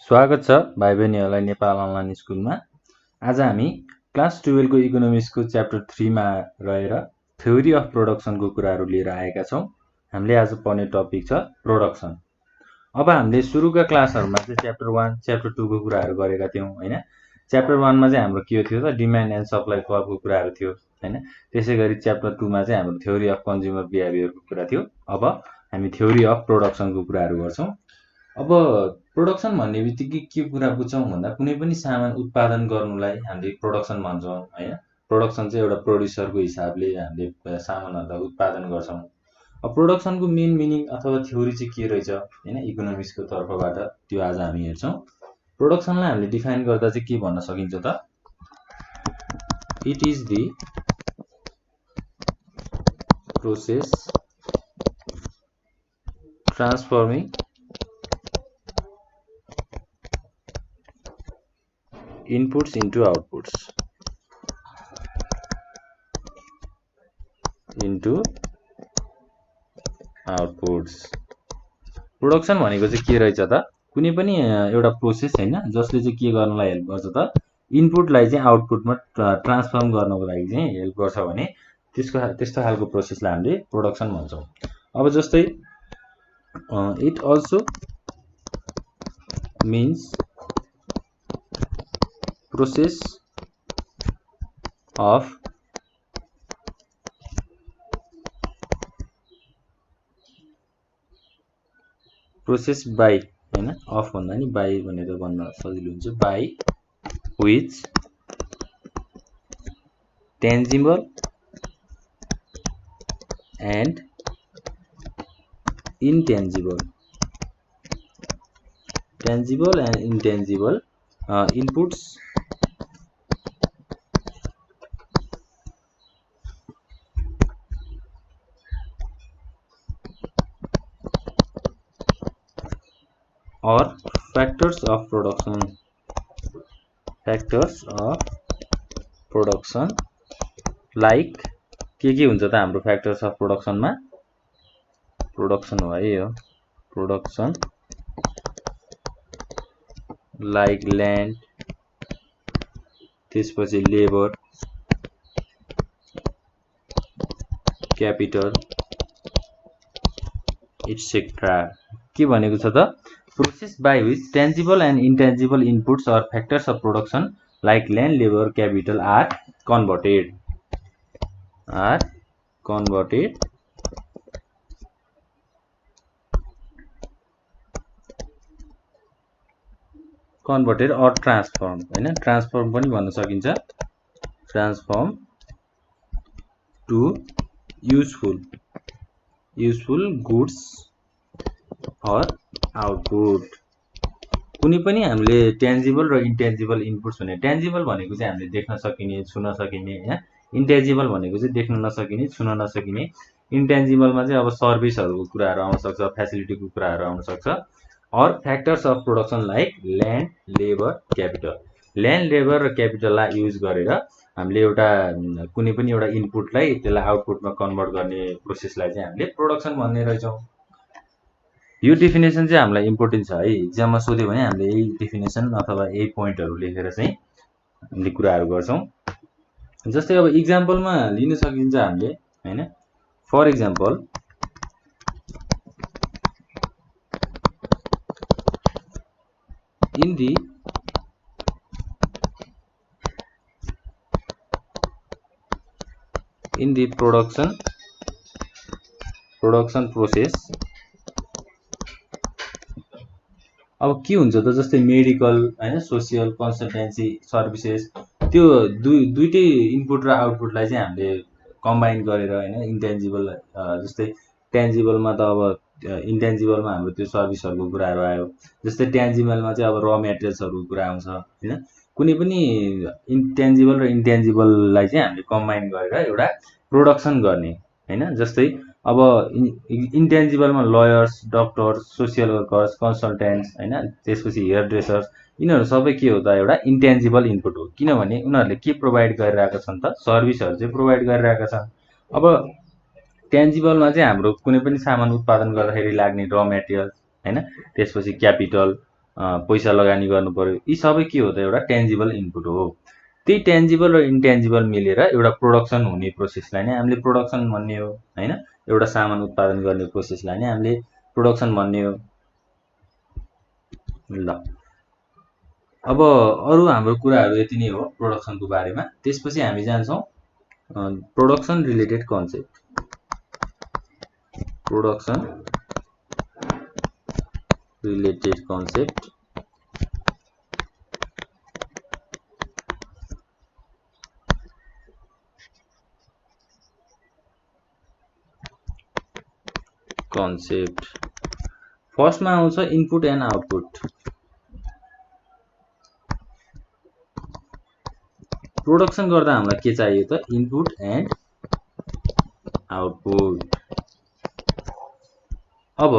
स्वागत छ भाइ बहिनीहरूलाई नेपाल अनलाइन स्कुलमा। आज हामी क्लास 12 को इकोनोमिक्सको च्याप्टर 3 मा रहेर थ्योरी अफ प्रोडक्सनको कुराहरू लिएर आएका छौँ। हामीले आज पढ्ने टपिक छ प्रोडक्सन। अब हामीले सुरुका क्लासहरुमा चाहिँ च्याप्टर 1, च्याप्टर 2 को कुराहरू गरेका थियौं हैन। च्याप्टर 1 मा चाहिँ हाम्रो के थियो त डिमान्ड एन्ड सप्लाई कर्वको कुराहरू थियो हैन। त्यसैगरी च्याप्टर 2 मा चाहिँ हाम्रो थ्योरी अफ कन्ज्युमर बिहेभियरको कुरा थियो। अब हामी थ्योरी अफ प्रोडक्सनको कुराहरू गर्छौं। अब प्रोडक्सन भन्ने बित्तिकै के कुरा बुझ्छौं भन्दा कुनै पनि सामान उत्पादन गर्नुलाई हामीले प्रोडक्सन भन्छौं हैन। प्रोडक्सन चाहिँ एउटा प्रोड्युसरको हिसाबले हामीले सामानहरुलाई उत्पादन गर्छौं। अब प्रोडक्सनको मेन मिनिङ अथवा थ्योरी चाहिँ के रहेछ हैन इकोनोमिक्सको तर्फबाट त्यो आज हामी हेर्छौं। प्रोडक्सनलाई हामीले डिफाइन गर्दा चाहिँ के भन्न सकिन्छ त it is the process transforming inputs into outputs production भनेको चाहिँ के रहेछ त कुनै पनि एउटा प्रोसेस हैन जसले चाहिँ के गर्नलाई हेल्प गर्छ त इनपुटलाई चाहिँ आउटपुटमा ट्रान्सफर्म गर्नको लागि चाहिँ हेल्प गर्छ भने त्यस्तो खालको प्रोसेसलाई हामीले प्रोडक्सन भन्छौं। अब जस्तै it also means process by हैन अफ भन्दा नि बाई भनेर भन्न सजिलो हुन्छ by which tangible and intangible inputs or factors of production like के हुन्छ त हाम्रो फ्याक्टर्स अफ प्रोडक्सन मा प्रोडक्सन हो है यो प्रोडक्सन लाइक ल्यान्ड त्यसपछि लेबर क्यापिटल इट्सेट्रा के भनेको छ त process by which tangible and intangible inputs or factors of production like land, labor, capital are converted or transformed हैन ट्रान्सफर्म पनि भन्न सकिन्छ transform to useful goods or output. कुनै पनि हामीले टेन्जिबल र इन्टेन्जिबल इनपुट्स भने टेन्जिबल भनेको चाहिँ हामीले देख्न सकिने छुन सकिने हैन इन्टेन्जिबल भनेको चाहिँ देख्न नसकिने छुन नसकिने इन्टेन्जिबलमा चाहिँ अब सर्भिसहरुको कुराहरु आउन सक्छ फ्यासिलिटीको कुराहरु आउन सक्छ और factors of production like land labour capital र क्यापिटललाई युज गरेर हामीले एउटा कुनै पनि एउटा इनपुटलाई त्यसलाई आउटपुटमा कन्भर्ट गर्ने प्रोसेसलाई चाहिँ हामीले प्रोडक्सन भन्ने रहेछौं। यो डेफिनेसन चाहिँ हामीलाई इम्पोर्टेन्ट छ है एक्जाममा सोध्यो भने हामीले यही डेफिनेसन अथवा यही पोइन्टहरु लेखेर चाहिँ हामीले कुराहरु गर्छौं। जस्तै अब एक्जाम्पलमा लिन सकिन्छ हामीले हैन for example in the production process अब के हुन्छ त जस्तै मेडिकल हैन सोशल कन्सल्टेन्सी सर्भिसेस त्यो दुईटै इनपुट र आउटपुटलाई चाहिँ हामीले कम्बाइन गरेर हैन इन्टेन्जिबल जस्तै टेन्जिबलमा त अब इन्टेन्जिबलमा हाम्रो त्यो सर्भिसहरुको कुराहरु आयो जस्तै टेन्जिबलमा चाहिँ अब र मेटेरियल्सहरुको कुरा आउँछ हैन कुनै पनि इन्टेन्जिबल र इन्टेन्जिबललाई चाहिँ हामीले कम्बाइन गरेर एउटा प्रोडक्सन गर्ने हैन जस्तै अब इन्टेन्जिबलमा लयर्स डक्टर्स सोशल वर्कर्स कन्सल्टेन्ट्स हैन त्यसपछि हेयर ड्रेसर्स यिनीहरु सबै के हो त एउटा इन्टेन्जिबल इनपुट हो किनभने उनीहरुले के प्रोवाइड गरिरहेका छन् त सर्भिसहरु चाहिँ प्रोवाइड गरिरहेका छन्। अब टेन्जिबलमा चाहिँ हाम्रो कुनै पनि सामान उत्पादन गर्दाखेरि लाग्ने र मेटेरियल्स हैन त्यसपछि क्यापिटल पैसा लगानी गर्नु पर्यो। यी सबै के हो त एउटा टेन्जिबल इनपुट हो। त्यही टेन्जिबल र इन्टेन्जिबल मिलेर एउटा प्रोडक्सन हुने प्रोसेसलाई नै हामीले प्रोडक्सन भन्ने हो हैन। एउटा सामान उत्पादन गर्ने प्रोसेसलाई नै हामीले प्रोडक्सन भन्ने हो। ल अब अरु हाम्रो कुराहरु यति नै हो प्रोडक्सनको बारेमा। त्यसपछि हामी जान्छौं production related concept. Production related concept फर्स्टमा आउँछ इनपुट एन्ड आउटपुट। प्रोडक्सन गर्दा हामीलाई के चाहियो त इनपुट एन्ड आउटपुट। अब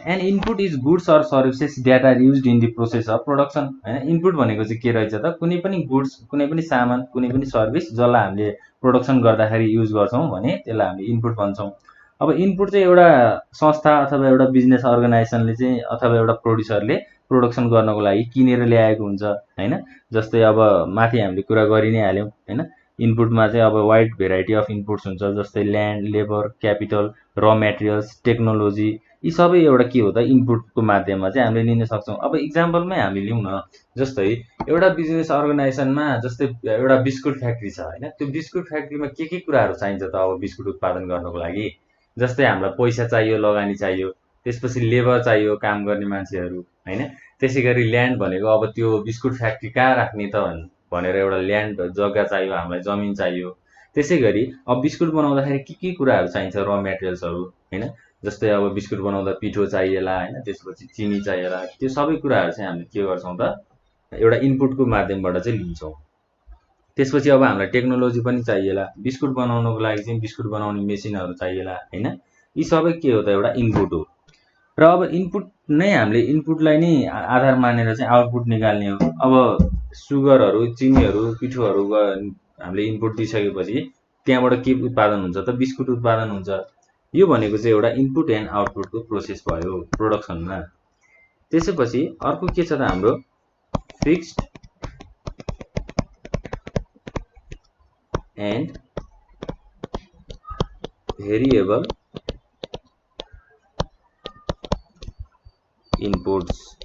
an input is goods or services that are used in the process of production हैन। इनपुट भनेको चाहिँ के रहेछ त कुनै पनि गुड्स, कुनै पनि सामान, कुनै पनि सर्भिस जसलाई हामीले प्रोडक्सन गर्दाखेरि युज गर्छौं भने त्यसलाई हामीले इनपुट भन्छौं। अब इनपुट चाहिँ एउटा संस्था अथवा एउटा बिजनेस अर्गनाइजेसनले चाहिँ अथवा एउटा प्रोड्युसरले प्रोडक्सन गर्नको लागि किनेर ल्याएको हुन्छ हैन। जस्तै अब माथि हामीले कुरा गरि नै हाल्यौं हैन। इनपुटमा चाहिँ अब वाइड भेराइटी अफ इनपुट्स हुन्छ, जस्तै ल्यान्ड, लेबर, क्यापिटल, र मेटेरियल्स, टेक्नोलोजी। यी सबै एउटा के हो त इनपुटको माध्यममा चाहिँ हामीले लिन सक्छौं। अब इक्जाम्पलमै हामी लिउँ न, जस्तै एउटा बिजनेस अर्गनाइजेसनमा जस्तै एउटा बिस्कुट फ्याक्ट्री छ हैन। त्यो बिस्कुट फ्याक्ट्रीमा के कुराहरु चाहिन्छ त अब बिस्कुट उत्पादन गर्नको लागि? जस्तै हामीलाई पैसा चाहियो, लगानी चाहियो, त्यसपछि लेबर चाहियो, काम गर्ने मान्छेहरु हैन। त्यसैगरी ल्यान्ड भनेको अब त्यो बिस्कुट फ्याक्ट्री कहाँ राख्ने त भनेर एउटा ल्यान्ड जग्गा चाहियो, हामीलाई जमिन चाहियो। त्यसैगरी अब बिस्कुट बनाउँदाखेरि के कुराहरु चाहिन्छ र मेटेरियल्सहरु हैन। जस्तै अब बिस्कुट बनाउँदा पिठो चाहिएला हैन, त्यसपछि चिनी चाहिएला। त्यो सबै कुराहरु चाहिँ हामीले के गर्छौं त एउटा इनपुटको माध्यमबाट चाहिँ लिन्छौं। त्यसपछि अब हामीलाई टेक्नोलोजी पनि चाहिएला, बिस्कुट बनाउनको लागि चाहिँ बिस्कुट बनाउने मेसिनहरु चाहिएला हैन। यी सबै के हो त एउटा इनपुट हो। र अब इनपुट नै हामीले इनपुटलाई नै आधार मानेर चाहिँ आउटपुट निकाल्ने हो। अब सुगरहरु, चिनीहरु, पिठोहरु हामीले इनपुट दिइसकेपछि त्यहाँबाट के उत्पादन हुन्छ त बिस्कुट उत्पादन हुन्छ। यो भनेको चाहिँ एउटा इनपुट एन्ड आउटपुटको प्रोसेस भयो प्रोडक्सनमा। त्यसैपछि अर्को के छ त हाम्रो fixed and variable inputs.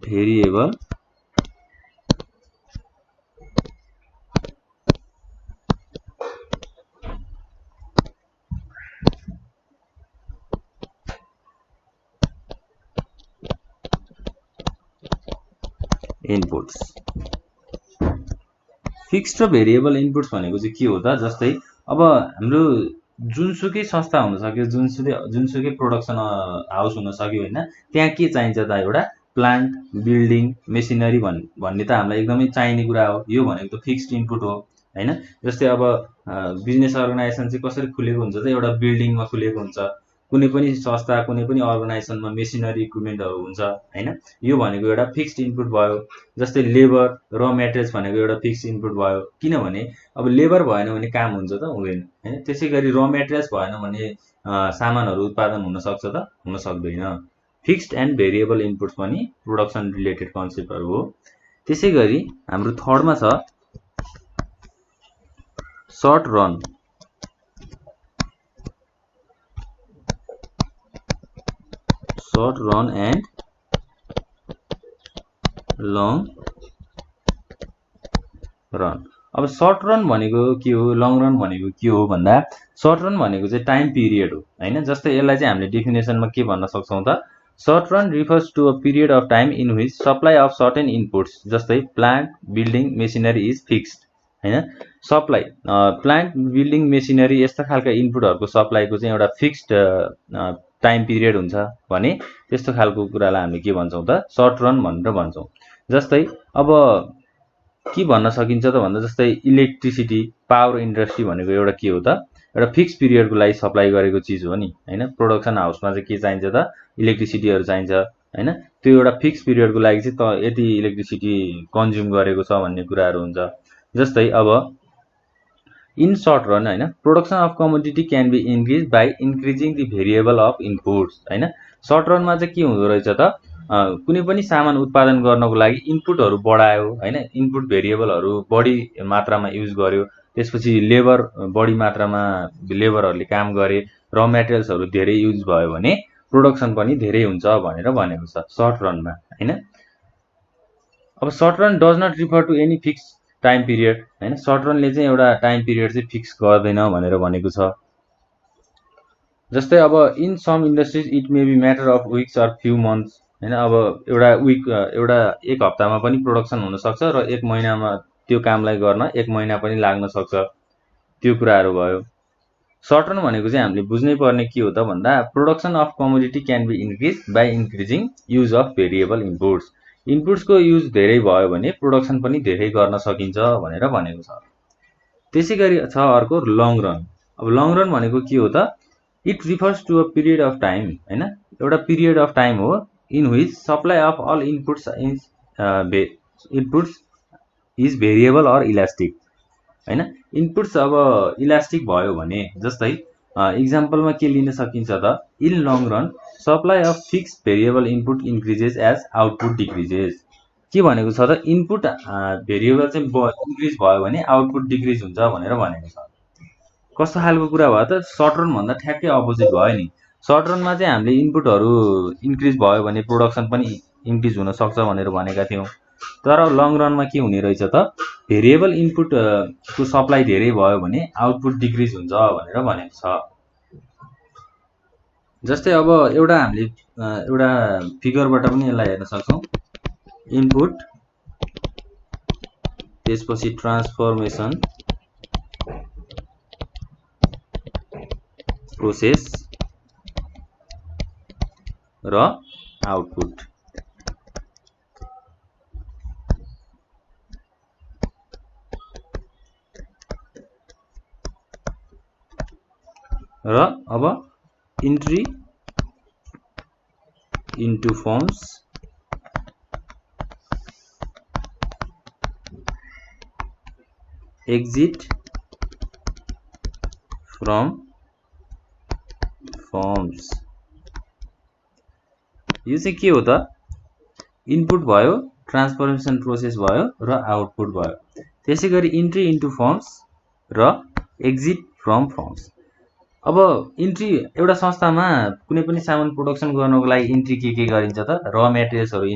Variable inputs. Fixed र भेरिएबल इनपुट्स भनेको चाहिँ के हो त जस्तै अब हाम्रो जुनसुकै संस्था हुन सक्यो, जुनसुकै प्रोडक्सन हाउस हुन सक्यो हैन। त्यहाँ के चाहिन्छ त एउटा प्लान्ट, बिल्डिङ, मेसिनरी भन्ने त हामीलाई एकदमै चाहिने कुरा हो। यो भनेको त फिक्स्ड इनपुट हो हैन। जस्तै अब बिजनेस अर्गनाइजेसन चाहिँ कसरी खुलेको हुन्छ त एउटा बिल्डिङमा खुलेको हुन्छ। कुनै पनि संस्था, कुनै पनि अर्गनाइजेसनमा मेसिनरी इक्विपमेन्टहरु हुन्छ हैन। यो भनेको एउटा फिक्स्ड इनपुट भयो। जस्तै लेबर, र मेटेरियल्स भनेको एउटा फिक्स्ड इनपुट भयो। किनभने अब लेबर भएन भने काम हुन्छ त हुँदैन हैन। त्यसैगरी र मेटेरियल्स भएन भने सामानहरु उत्पादन हुन सक्छ त हुन सक्दैन। फिक्स्ड एन्ड भेरिएबल इनपुट्स पनि प्रोडक्सन रिलेटेड कन्सेप्टहरु हो। त्यसैगरी हाम्रो थर्डमा छ short run. Short run and long run. अब सर्ट रन भनेको के हो, लङ रन भनेको के हो भन्दा सर्ट रन भनेको चाहिँ टाइम पिरियड हो हैन। जस्तै यसलाई चाहिँ हामीले डेफिनेसनमा के भन्न सक्छौं त short run refers to a period of time in which supply of certain inputs जस्तै plant, building, machinery is fixed हैन। सप्लाई प्लान्ट, बिल्डिङ, मेसिनरी यस्ता खालका इनपुटहरुको सप्लाईको चाहिँ एउटा फिक्स्ड टाइम पिरियड हुन्छ भने त्यस्तो खालको कुरालाई हामीले के भन्छौं त सर्ट रन भनेर भन्छौं। जस्तै अब के भन्न सकिन्छ त भन्दा जस्तै इलेक्ट्रिसिटी, पावर इन्डस्ट्री भनेको एउटा के हो त एउटा फिक्स पिरियडको लागि सप्लाई गरेको चीज हो नि हैन। प्रोडक्सन हाउसमा चाहिँ के चाहिन्छ त इलेक्ट्रिसिटीहरु चाहिन्छ हैन। त्यो एउटा फिक्स पिरियडको लागि चाहिँ त यति इलेक्ट्रिसिटी कन्ज्युम गरेको छ भन्ने कुराहरु हुन्छ। जस्तै अब इन सर्ट रन हैन production of commodity can be increase by increasing the variable of inputs हैन सर्ट रनमा चाहिँ के हुँदो रहेछ त कुनै पनि सामान उत्पादन गर्नको लागि इनपुटहरू बढायो हैन इनपुट भेरिएबलहरू बढी मात्रामा युज गर्यो त्यसपछि लेबर बढी मात्रामा लेबरहरूले काम गरे र मेटेरियल्सहरू धेरै युज भयो भने प्रोडक्सन पनि धेरै हुन्छ भनेर भनेको छ सर्ट रनमा हैन अब short run does not refer to any fix time period हैन सर्ट रनले चाहिँ एउटा टाइम पिरियड चाहिँ फिक्स गर्दैन भनेर भनेको छ जस्तै अब in some industries it may be matter of weeks or few months हैन अब एउटा एक हप्तामा पनि प्रोडक्सन हुन सक्छ र एक महिनामा त्यो कामलाई गर्न एक महिना पनि लाग्न सक्छ त्यो कुराहरू भयो सर्ट रन भनेको चाहिँ हामीले बुझ्नै पर्ने के हो त भन्दा production of commodity can be increase by increasing use of variable inputs इनपुट्सको युज धेरै भयो भने प्रोडक्सन पनि धेरै गर्न सकिन्छ भनेर भनेको छ त्यसैगरी छ अर्को लङ रन अब लङ रन भनेको के हो त it refers to a period of time हैन एउटा पिरियड अफ टाइम हो in which supply of all inputs is variable or elastic हैन इनपुट्स अब इलास्टिक भयो भने जस्तै इक्जाम्पलमा के लिन सकिन्छ त in long run supply of fix variable input increases as output decreases के भनेको छ त इनपुट भेरिएबल चाहिँ इन्क्रिज भयो भने आउटपुट डिक्रिज हुन्छ भनेर भनेको छ कस्तो खालको कुरा भयो त सर्ट रन भन्दा ठ्याक्कै अपोजिट भयो नि सर्ट रनमा चाहिँ हामीले इनपुटहरू इन्क्रिज भयो भने प्रोडक्सन पनि इन्क्रिज हुन सक्छ भनेर भनेका थियौं तर लङ रनमा के हुने रहेछ त भेरिएबल इनपुट को सप्लाई धेरै भयो भने आउटपुट डिक्रिज हुन्छ भनेर भनेको छ जस्तै अब एउटा हामीले एउटा फिगरबाट पनि यसलाई हेर्न सक्छौं इनपुट त्यसपछि ट्रान्सफर्मेसन प्रोसेस र आउटपुट र अब entry into firms exit from firms यो चाहिँ के हो त इनपुट भयो ट्रान्सफर्मेसन प्रोसेस भयो र आउटपुट भयो त्यसैगरी इन्ट्री इन्टु फर्म्स र एक्जिट फ्रम फर्म्स अब इन्ट्री एउटा संस्थामा कुनै पनि सामान प्रोडक्सन गर्नको लागि इन्ट्री के गरिन्छ त र मेटेरियल्सहरू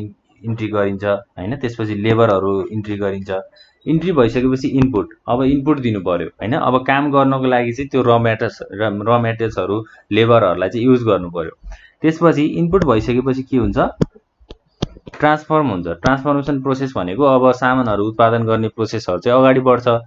इन्ट्री गरिन्छ हैन त्यसपछि लेबरहरू इन्ट्री गरिन्छ इन्ट्री भइसकेपछि इनपुट अब इनपुट दिनु पर्यो हैन अब काम गर्नको लागि चाहिँ त्यो र मेटेरियल्सहरू लेबरहरूलाई चाहिँ युज गर्नु पर्यो त्यसपछि इनपुट भइसकेपछि के हुन्छ ट्रान्सफर्म हुन्छ ट्रान्सफर्मेसन प्रोसेस भनेको अब सामानहरू उत्पादन गर्ने प्रोसेसहरू चाहिँ अगाडि बढ्छ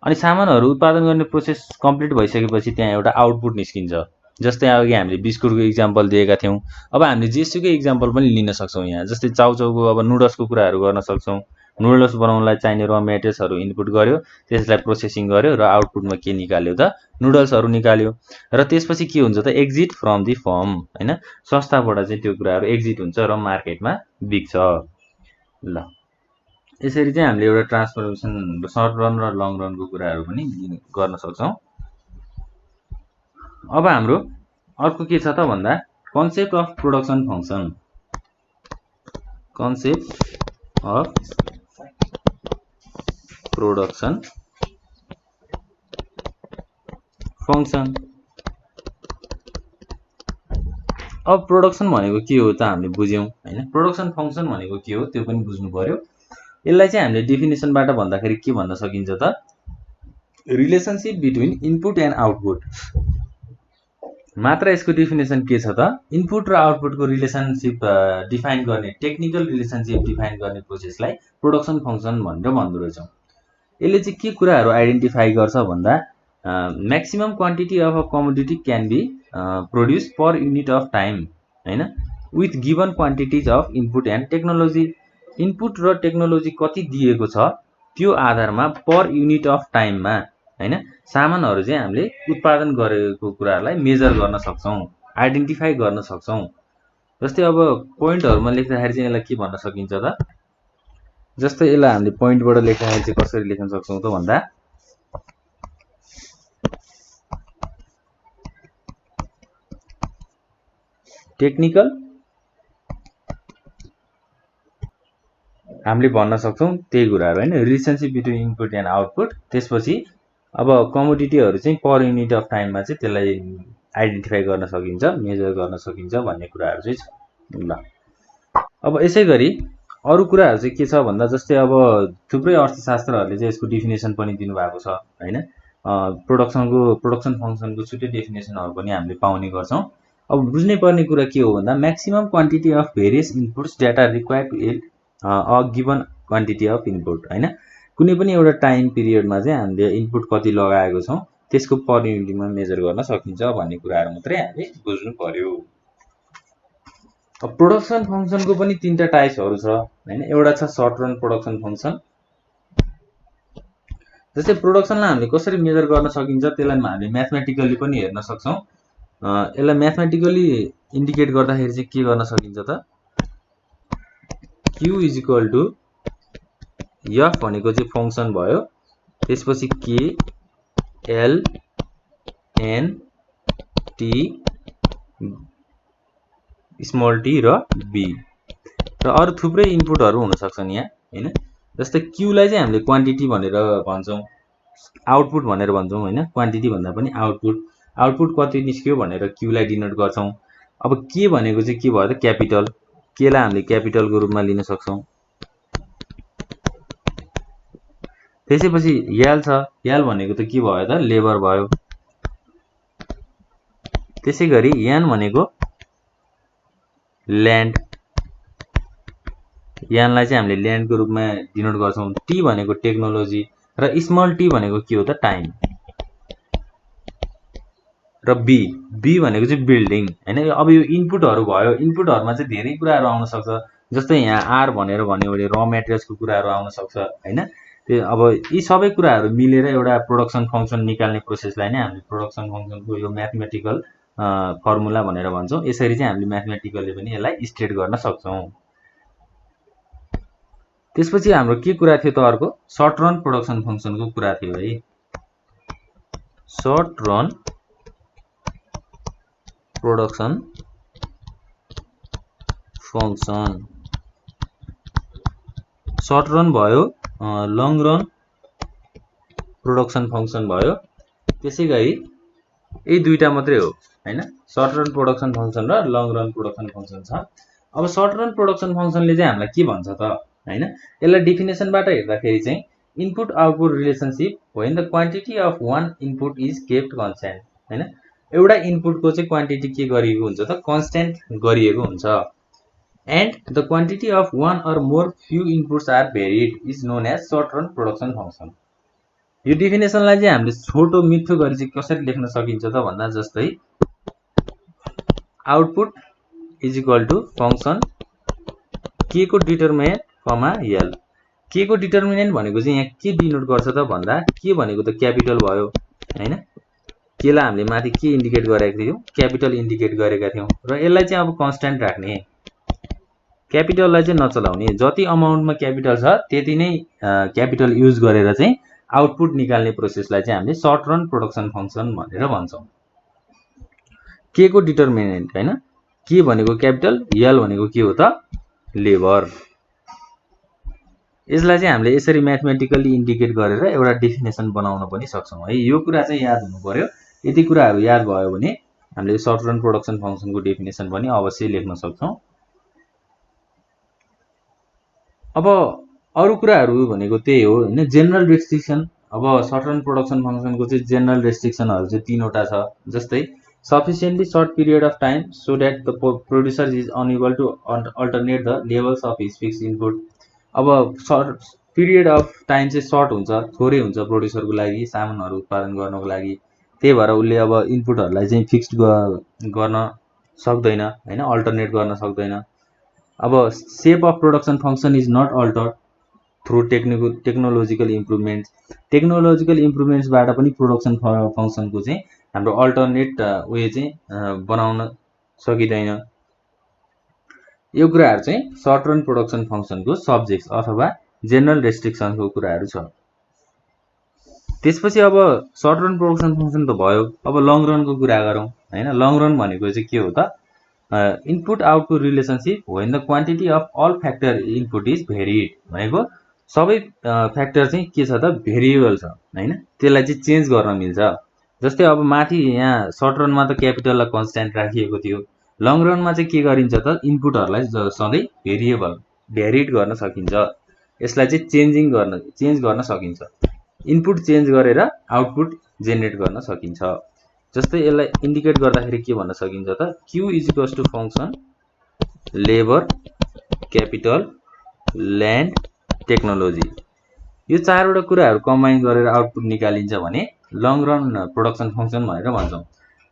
अनि सामानहरू उत्पादन गर्ने प्रोसेस कम्प्लिट भइसकेपछि त्यहाँ एउटा आउटपुट निस्किन्छ जस्तै अघि हामीले बिस्कुटको इक्जाम्पल दिएका थियौं अब हामीले जेसुकै इक्जाम्पल पनि लिन सक्छौं यहाँ जस्तै चाउचाउको अब नुडल्सको कुराहरू गर्न सक्छौं नुडल्स बनाउनलाई चाहिने र मेटेरियल्सहरू इनपुट गर्यो त्यसलाई प्रोसेसिङ गर्यो र आउटपुटमा के निकाल्यो त नुडल्सहरू निकाल्यो र त्यसपछि के हुन्छ त एक्जिट फ्रम दी फर्म हैन संस्थाबाट चाहिँ त्यो कुराहरू एक्जिट हुन्छ र मार्केटमा बिक्छ ल यसरी चाहिँ हामीले एउटा ट्रान्सफर्मेसन सर्ट रन र लङ रनको कुराहरू पनि गर्न सक्छौं अब हाम्रो अर्को के छ त भन्दा concept of production function concept of production function अब प्रोडक्सन भनेको के हो त हामीले बुझ्यौं हैन प्रोडक्सन फंक्सन भनेको के हो त्यो पनि बुझ्नु पर्यो यसलाई चाहिँ हामीले डेफिनेसनबाट भन्दाखेरि के भन्न सकिन्छ त relationship between input and output मात्र यसको डेफिनेसन के छ त इनपुट र आउटपुटको रिलेशनशिप डिफाइन गर्ने टेक्निकल रिलेशनशिप डिफाइन गर्ने प्रोसेसलाई प्रोडक्सन फंक्सन भनेर भन्दो रहेछौं यसले चाहिँ के कुराहरू आइडेन्टिफाई गर्छ भन्दा maximum quantity of a commodity can be produce per unit of time हैन with given quantities of input and technology input र टेक्नोलोजी कति दिएको छ त्यो आधारमा पर युनिट अफ टाइममा हैन सामानहरू चाहिँ हामीले उत्पादन गरेको कुराहरूलाई मेजर गर्न सक्छौं आइडेन्टिफाई गर्न सक्छौं जस्तै अब पोइन्टहरुमा लेख्दाखेरि चाहिँ यसलाई के भन्न सकिन्छ त जस्तै यसलाई हामीले पोइन्टबाट लेख्दाखेरि चाहिँ कसरी लेख्न सक्छौं त भन्दा टेक्निकल हामीले भन्न सक्छौं त्यही कुराहरु हैन, relationship between input and output. त्यसपछि अब कमोडिटीहरु चाहिँ पर युनिट अफ टाइममा चाहिँ त्यसलाई आइडेन्टिफाई गर्न सकिन्छ, मेजर गर्न सकिन्छ भन्ने कुराहरु चाहिँ छ। ल अब यसैगरी अरु कुराहरु चाहिँ के छ भन्दा जस्तै अब थुप्रै अर्थशास्त्रहरुले चाहिँ यसको डेफिनेसन पनि दिनु भएको छ हैन। प्रोडक्सन फंक्सनको छुट्टै डेफिनेसनहरु पनि हामीले पाउने गर्छौं। अब बुझ्नै पर्ने कुरा के हो भन्दा maximum quantity of various inputs that are required to yield a given quantity of input हैन। कुनै पनि एउटा टाइम पिरियडमा चाहिँ हामीले इनपुट कति लगाएको छौं त्यसको पर युनिटमा मेजर गर्न सकिन्छ भन्ने कुराहरु मात्रै हामीले बुझ्नु पर्यो। अब प्रोडक्सन फंक्सनको पनि तीनटा टाइप्सहरु छ हैन। एउटा छ सर्ट रन प्रोडक्सन फंक्सन। जस्तै प्रोडक्सनलाई हामीले कसरी मेजर गर्न सकिन्छ त्यसलाई हामीले म्याथमेटिकली पनि हेर्न सक्छौं। यसलाई म्याथमेटिकली इन्डिकेट गर्दाखेरि चाहिँ के गर्न सकिन्छ त q is equal to f भनेको चाहिँ फंक्सन भयो, त्यसपछि k l n t small t र b र अरु थुप्रै इनपुटहरु हुन सक्छन् यहाँ हैन। जस्तै q लाई चाहिँ हामीले क्वान्टिटी भनेर भन्छौं, आउटपुट भनेर भन्छौं हैन। क्वान्टिटी भन्दा पनि आउटपुट कति निस्क्यो भनेर q लाई डिनोट गर्छौं। अब k भनेको चाहिँ के भयो त क्यापिटल, k लाई हामीले क्यापिटलको रूपमा लिन सक्छौं। त्यसैपछि l छ, l भनेको त के भयो त लेबर भयो। त्यसैगरी n भनेको ल्यान्ड, n लाई चाहिँ हामीले ल्यान्डको रूपमा डिनोट गर्छौं। t भनेको टेक्नोलोजी र स्मल t भनेको के हो त टाइम र b भनेको चाहिँ बिल्डिङ हैन। अब यो इनपुटहरु भयो, इनपुटहरुमा चाहिँ धेरै कुराहरु आउन सक्छ। जस्तै यहाँ r भनेर भन्यो भने र मेटेरियल्सको कुराहरु आउन सक्छ हैन। अब यी सबै कुराहरु मिलेर एउटा प्रोडक्सन फंक्सन निकाल्ने प्रोसेसलाई नै हामीले प्रोडक्सन फंक्सनको यो म्याथमेटिकल फर्मुला भनेर भन्छौं। यसरी चाहिँ हामीले म्याथमेटिकली पनि यसलाई स्टेट गर्न सक्छौं। त्यसपछि हाम्रो के कुरा थियो त अर्को सर्ट रन प्रोडक्सन फंक्सनको कुरा थियो है। Short run production function, short run भयो, लङ रन प्रोडक्सन फंक्सन भयो। त्यसैगरी यही दुईटा मात्रै हो हैन, सर्ट रन प्रोडक्सन फंक्सन र लङ रन प्रोडक्सन फंक्सन छ। अब सर्ट रन प्रोडक्सन फंक्सनले चाहिँ हामीलाई के भन्छ त हैन। यसलाई डेफिनेसनबाट हेर्दाखेरि चाहिँ input output relationship when the quantity of one input is kept constant हैन। एउटा इनपुटको चाहिँ क्वान्टिटी के गरिएको हुन्छ त कन्स्ट्यान्ट गरिएको हुन्छ। And the quantity of one or more few inputs are varied is known as short run production function. यो डेफिनेसनलाई चाहिँ हामीले छोटो मिठो गरी चाहिँ कसरी लेख्न सकिन्छ त भन्दा जस्तै output is equal to function k को डिटरमिनेन्ट कमा l। k को डिटरमिनेन्ट भनेको चाहिँ यहाँ के डिनोट गर्छ त भन्दा k भनेको त क्यापिटल भयो हैन। k लाई हामीले माथि के इन्डिकेट गरेका थियौं क्यापिटल इन्डिकेट गरेका थियौं र यसलाई चाहिँ अब कन्स्ट्यान्ट राख्ने, क्यापिटललाई चाहिँ नचलाउने। जति अमाउन्टमा क्यापिटल छ त्यति नै क्यापिटल युज गरेर चाहिँ आउटपुट निकाल्ने प्रोसेसलाई चाहिँ हामीले सर्ट रन प्रोडक्सन फंक्सन भनेर भन्छौं। k को डिटरमिनेन्ट हैन, k भनेको क्यापिटल, l भनेको के हो त लेबर। यसलाई चाहिँ हामीले यसरी म्याथमेटिकली इन्डिकेट गरेर एउटा डेफिनेसन बनाउन पनि सक्छौं है। यो कुरा चाहिँ याद हुनु पर्यो। यति कुराहरु याद भयो भने हामीले सर्ट रन प्रोडक्सन फंक्सनको डेफिनेसन पनि अवश्य लेख्न सक्छौं। अब अरु कुराहरु भनेको त्यही हो हैन। जनरल रेस्ट्रिक्सन, अब सर्ट रन प्रोडक्सन फंक्सनको चाहिँ जनरल रेस्ट्रिक्सनहरु चाहिँ तीनवटा छ। जस्तै sufficiently short period of time so that the producer is unable to alternate the levels of his fixed input। अब सर्ट पिरियड अफ टाइम चाहिँ सर्ट हुन्छ, थोरै हुन्छ प्रोड्युसरको लागि सामानहरु उत्पादन गर्नको लागि। त्यही भएर उले अब इनपुटहरुलाई चाहिँ फिक्स्ड गर्न सक्दैन हैन, अल्टरनेट गर्न सक्दैन। अब shape of production function is not altered through technological improvements. Technological इम्प्रुभमेन्ट्सबाट पनि प्रोडक्सन फंक्सनको चाहिँ हाम्रो अल्टरनेट वे चाहिँ बनाउन सकिदैन। यो कुराहरु चाहिँ सर्ट रन प्रोडक्सन फंक्सनको सब्जेक्ट्स अथवा जनरल रेस्ट्रिक्सनको कुराहरु छ। त्यसपछि अब सर्ट रन प्रोडक्सन फंक्सन त भयो। अब लङ रनको कुरा गरौँ हैन। लङ रन भनेको चाहिँ के हो त input output relationship when the quantity of all factor input is varied भनेको सबै फ्याक्टर चाहिँ के छ त भेरिएबल छ हैन, त्यसलाई चाहिँ चेन्ज गर्न मिल्छ। जस्तै अब माथि यहाँ सर्ट रनमा त क्यापिटललाई कन्स्ट्यान्ट राखिएको थियो, लङ रनमा चाहिँ के गरिन्छ त इनपुटहरूलाई सधैँ भेरिड गर्न सकिन्छ, यसलाई चाहिँ चेन्ज गर्न सकिन्छ। इनपुट चेन्ज गरेर आउटपुट जेनेरेट गर्न सकिन्छ। जस्तै यसलाई इन्डिकेट गर्दाखेरि के भन्न सकिन्छ त Q is equals to function labour capital land technology, यो चारवटा कुराहरू कम्बाइन गरेर आउटपुट निकालिन्छ भने लङ रन प्रोडक्सन फंक्सन भनेर भन्छौँ।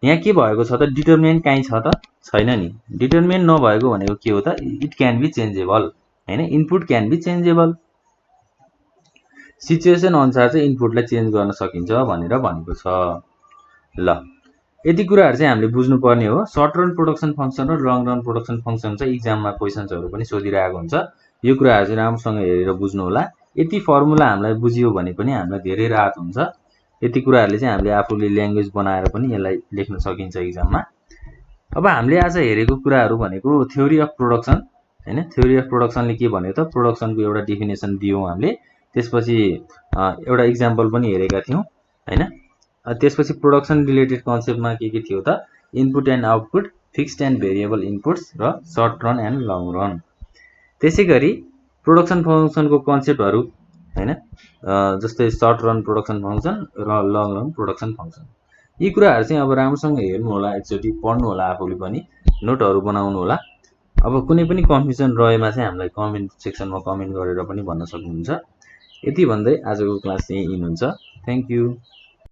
यहाँ के भएको छ त डिटरमिनेन्ट काहीँ छ त छैन नि, डिटरमिनेन्ट नभएको भनेको के हो त इट क्यान बी चेन्जेबल हैन, input can be changeable, situation अनुसार चाहिँ इनपुटलाई चेन्ज गर्न सकिन्छ भनेर भनेको छ। ल यति कुराहरू चाहिँ हामीले बुझ्नुपर्ने हो। सर्ट रन प्रोडक्सन फंक्सन र लङ रन प्रोडक्सन फंक्सन चाहिँ एक्जाममा क्वेशन्सहरू पनि सोधिरहेको हुन्छ, यो कुराहरू चाहिँ राम्रोसँग हेरेर बुझ्नु होला। यति फर्मुला हामीलाई बुझियो भने पनि हामीलाई धेरै राहत हुन्छ। यति कुराहरूले चाहिँ हामीले आफूले ल्याङ्ग्वेज बनाएर पनि यसलाई लेख्न सकिन्छ एक्जाममा। अब हामीले आज हेरेको कुराहरू भनेको थ्योरी अफ प्रोडक्सन हैन, थ्योरी अफ प्रोडक्सनले के भन्यो त प्रोडक्सनको एउटा डेफिनेसन दियौँ हामीले, त्यसपछि एउटा इक्जाम्पल पनि हेरेका थियौँ हैन। त्यसपछि प्रोडक्सन रिलेटेड कन्सेप्टमा के थियो त input and output, fixed and variable inputs र short run and long run. त्यसैगरी प्रोडक्सन फंक्सनको कन्सेप्टहरू हैन, जस्तै सर्ट रन प्रोडक्सन फंक्सन र लङ रन प्रोडक्सन फंक्सन, यी कुराहरू चाहिँ अब राम्रोसँग हेर्नु होला, एकचोटि पढ्नु होला, आफूले पनि नोटहरू बनाउनु होला। अब कुनै पनि कन्फ्युजन रहेमा चाहिँ हामीलाई कमेन्ट सेक्सनमा कमेन्ट गरेर पनि भन्न सक्नुहुन्छ। यति भन्दै आजको क्लास यही इन हुन्छ। Thank you.